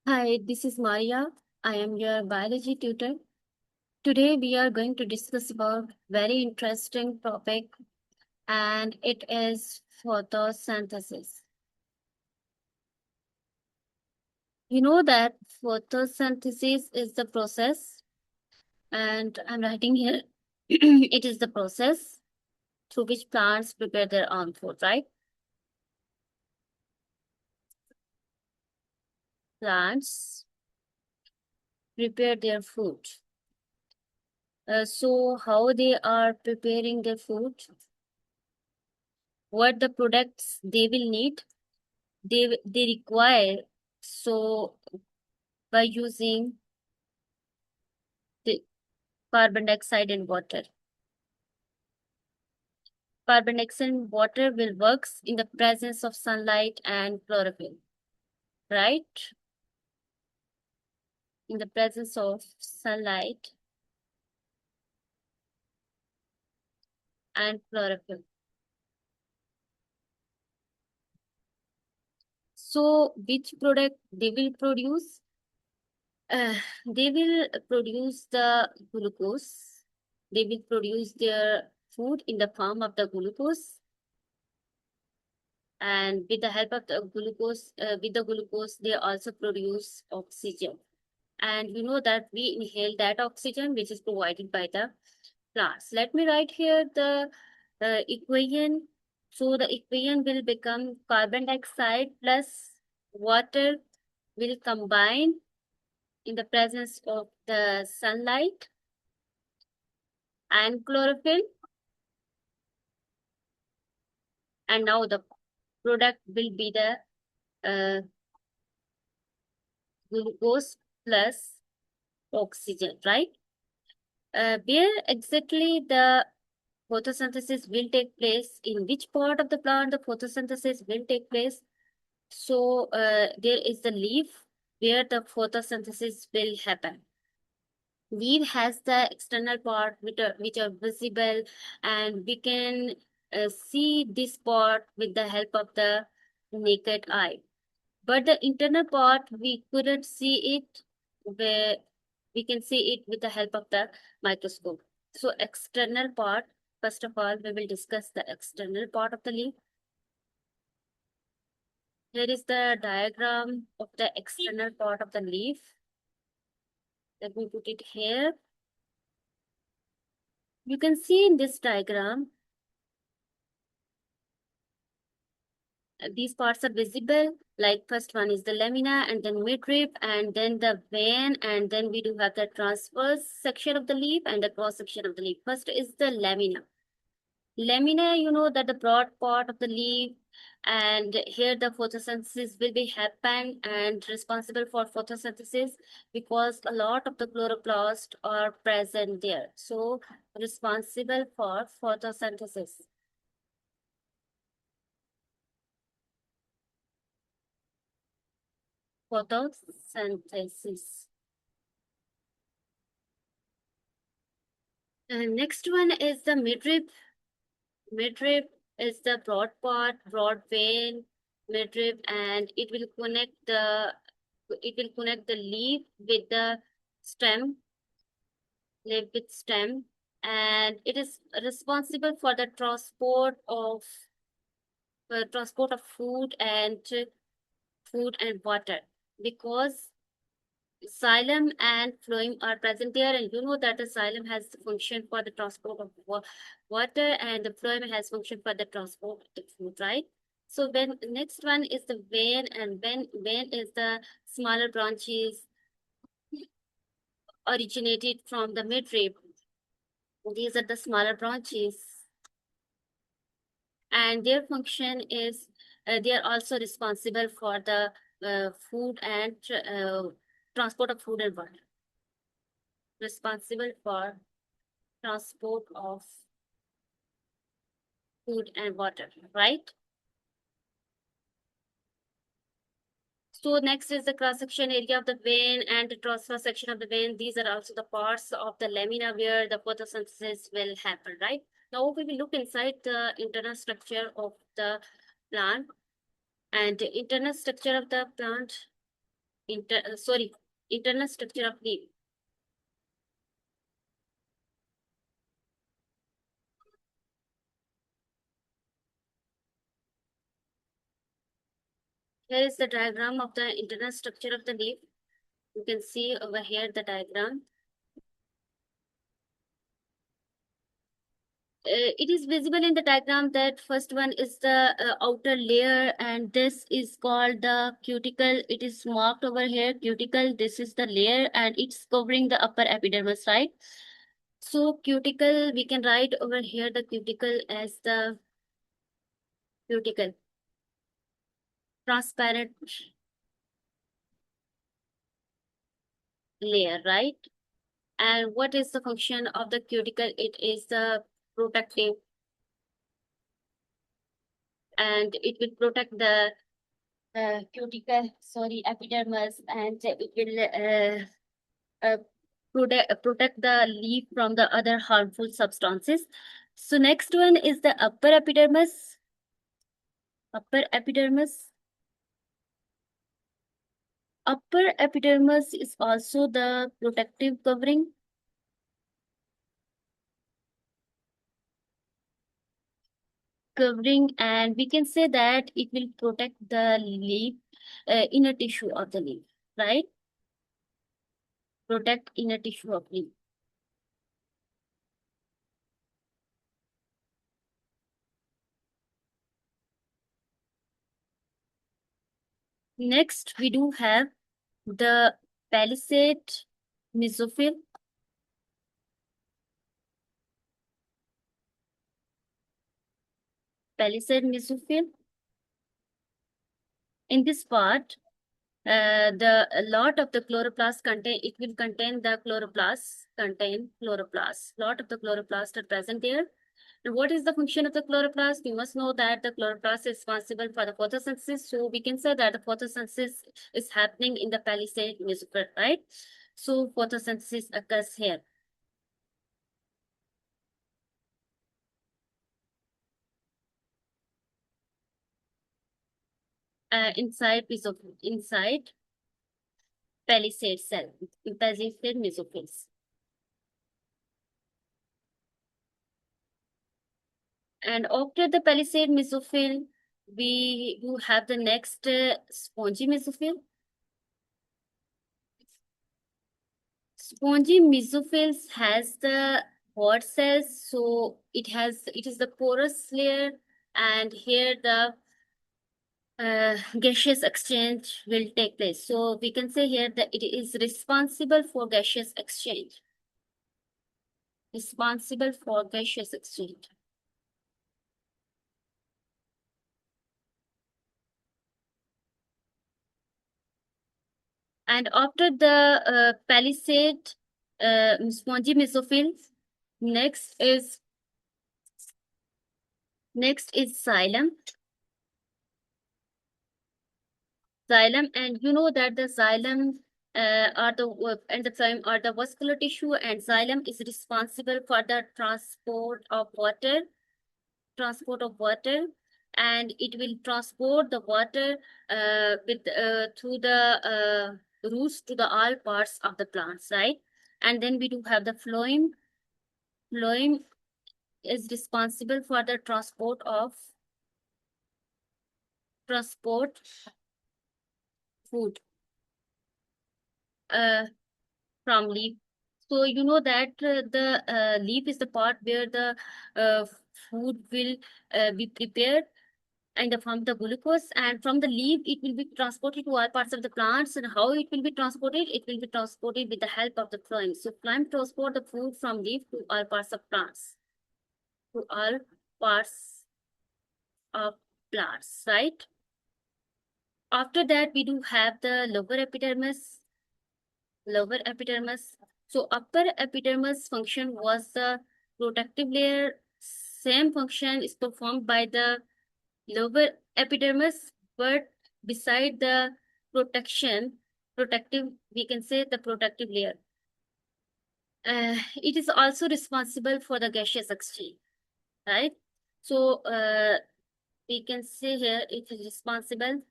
Hi, this is Maria. I am your biology tutor. Today we are going to discuss about very interesting topic and it is photosynthesis. You know that photosynthesis is the process and I'm writing here it is the process through which plants prepare their own food, right? Plants prepare their food. So how they are preparing their food, what the products they will need they require, so by using the carbon dioxide and water. Carbon dioxide and water will works in the presence of sunlight and chlorophyll, right? In the presence of sunlight and chlorophyll. So which product they will produce? Uh, they will produce the glucose. They will produce their food in the form of the glucose, and with the help of the glucose they also produce oxygen, and you know that we inhale that oxygen which is provided by the plants. Let me write here the equation. So the equation will become carbon dioxide plus water will combine in the presence of the sunlight and chlorophyll, and now the product will be the uh, glucose plus oxygen, right? Where exactly the photosynthesis will take place, in which part of the plant the photosynthesis will take place. So there is the leaf where the photosynthesis will happen. Leaf has the external part which are visible, and we can see this part with the help of the naked eye. But the internal part, we couldn't see it, where we can see it with the help of the microscope. So external part, first of all, we will discuss the external part of the leaf. Here is the diagram of the external part of the leaf. Let me put it here. You can see in this diagram, these parts are visible. Like first one is the lamina, and then midrib, and then the vein, and then we do have the transverse section of the leaf and the cross section of the leaf. First is the lamina. Lamina, you know that the broad part of the leaf, and here the photosynthesis will be happen and responsible for photosynthesis because a lot of the chloroplast are present there. So responsible for photosynthesis. Photosynthesis. Next one is the midrib. Midrib is the broad part, broad vein, midrib, and it will connect the leaf with the stem, leaf with stem, and it is responsible for the transport of food and water, because xylem and phloem are present there, and you know that the xylem has the function for the transport of water, and the phloem has function for the transport of the food, right? So when next one is the vein, and vein is the smaller branches originated from the midrib. These are the smaller branches, and their function is they are also responsible for the food and transport of food and water. Responsible for transport of food and water, right? So next is the cross-section area of the vein and the transverse section of the vein. These are also the parts of the lamina where the photosynthesis will happen, right? Now we will look inside the internal structure of the plant. And the internal structure of the plant, internal structure of leaf. Here is the diagram of the internal structure of the leaf. You can see over here the diagram. It is visible in the diagram that first one is the outer layer, and this is called the cuticle. It is marked over here, cuticle. This is the layer, and it's covering the upper epidermis, right? So cuticle, we can write over here the cuticle as the cuticle, transparent layer, right? And what is the function of the cuticle? It is the protective, and it will protect the epidermis, and it will protect the leaf from the other harmful substances. So next one is the upper epidermis. Upper epidermis. Upper epidermis is also the protective covering. And we can say that it will protect the leaf, inner tissue of the leaf, right? Protect inner tissue of leaf. Next, we do have the palisade mesophyll. Palisade mesophyll. In this part, the a lot of the chloroplast contain, it will contain the chloroplast, lot of the chloroplast are present there. And what is the function of the chloroplast? We must know that the chloroplast is responsible for the photosynthesis. So we can say that the photosynthesis is happening in the palisade mesophyll, right? So photosynthesis occurs here. Inside palisade cell, palisade mesophills. And after the palisade mesophyll, we do have the next spongy mesophyll. Spongy mesophills has the hot cells, so it is the porous layer, and here the gaseous exchange will take place. So we can say here that it is responsible for gaseous exchange. Responsible for gaseous exchange. And after the palisade spongy mesophills, next is xylem. Xylem, and you know that the xylem are the endozyme are the vascular tissue, and xylem is responsible for the transport of water, and it will transport the water through the roots to the all parts of the plants, right? And then we do have the phloem. Phloem is responsible for the transport food from leaf. So you know that the leaf is the part where the uh, food will be prepared, and from the glucose, and from the leaf it will be transported to all parts of the plants. And how it will be transported? It will be transported with the help of the phloem. So phloem transport the food from leaf to all parts of plants, to all parts of plants, right? After that, we do have the lower epidermis. So upper epidermis function was the protective layer. Same function is performed by the lower epidermis, but beside the protective, we can say the protective layer. It is also responsible for the gaseous exchange, right? So we can say here it is responsible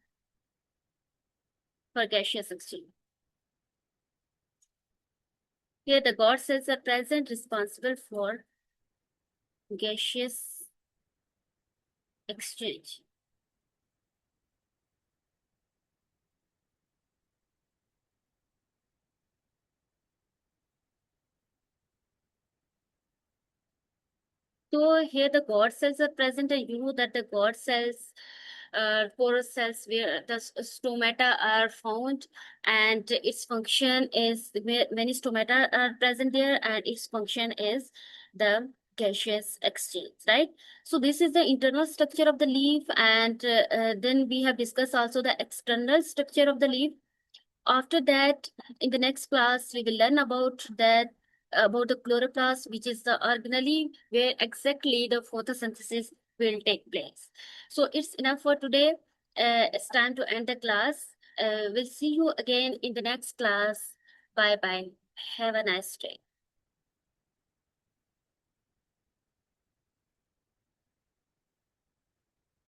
for gaseous exchange. Here the God cells are present responsible for gaseous exchange. So here the God cells are present, and you know that the God cells, porous cells where the stomata are found, and its function is many stomata are present there, and its function is the gaseous exchange, right? So this is the internal structure of the leaf, and then we have discussed also the external structure of the leaf. After that, in the next class, we will learn about the chloroplast, which is the organelle where exactly the photosynthesis will take place. So it's enough for today. It's time to end the class. We'll see you again in the next class. Bye bye. Have a nice day.